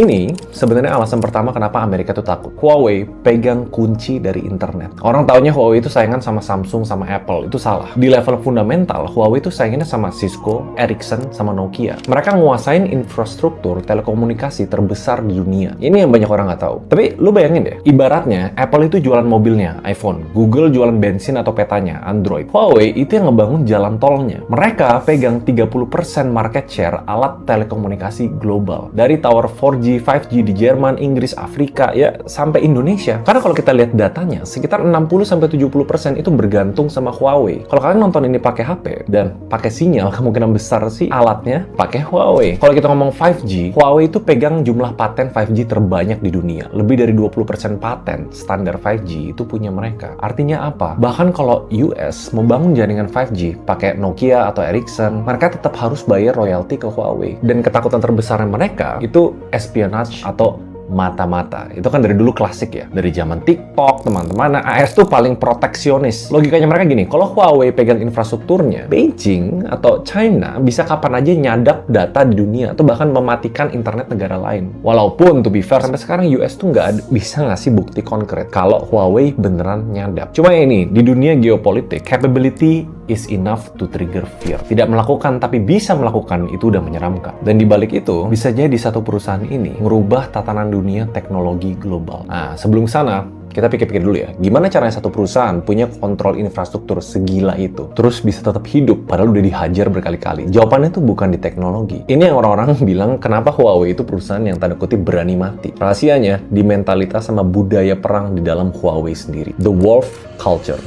Ini sebenarnya alasan pertama kenapa Amerika tuh takut. Huawei pegang kunci dari internet. Orang taunya Huawei itu saingan sama Samsung sama Apple. Itu salah. Di level fundamental, Huawei itu saingannya sama Cisco, Ericsson, sama Nokia. Mereka nguasain infrastruktur telekomunikasi terbesar di dunia. Ini yang banyak orang nggak tahu. Tapi lu bayangin deh, ibaratnya Apple itu jualan mobilnya, iPhone. Google jualan bensin atau petanya, Android. Huawei itu yang ngebangun jalan tolnya. Mereka pegang 30% market share alat telekomunikasi global. Dari tower 4G, 5G di Jerman, Inggris, Afrika, ya sampai Indonesia. Karena kalau kita lihat datanya, sekitar 60-70% itu bergantung sama Huawei. Kalau kalian nonton ini pakai HP dan pakai sinyal, kemungkinan besar sih alatnya pakai Huawei. Kalau kita ngomong 5G, Huawei itu pegang jumlah paten 5G terbanyak di dunia. Lebih dari 20% paten standar 5G itu punya mereka. Artinya apa? Bahkan kalau US membangun jaringan 5G pakai Nokia atau Ericsson, mereka tetap harus bayar royalti ke Huawei. Dan ketakutan terbesarnya mereka itu espionage atau mata-mata. Itu kan dari dulu klasik ya. Dari zaman TikTok, teman-teman. Nah, AS tuh paling proteksionis. Logikanya mereka gini, kalau Huawei pegang infrastrukturnya, Beijing atau China bisa kapan aja nyadap data di dunia atau bahkan mematikan internet negara lain. Walaupun, to be fair, sampai sekarang US tuh bisa ngasih bukti konkret kalau Huawei beneran nyadap. Cuma ini, di dunia geopolitik, capability is enough to trigger fear. Tidak melakukan, tapi bisa melakukan, itu udah menyeramkan. Dan di balik itu, bisa jadi satu perusahaan ini merubah tatanan dunia teknologi global. Nah, sebelum sana, kita pikir-pikir dulu ya, gimana caranya satu perusahaan punya kontrol infrastruktur segila itu, terus bisa tetap hidup padahal udah dihajar berkali-kali? Jawabannya tuh bukan di teknologi. Ini yang orang-orang bilang kenapa Huawei itu perusahaan yang tanda kutip berani mati. Rahasianya di mentalitas sama budaya perang di dalam Huawei sendiri. The wolf culture.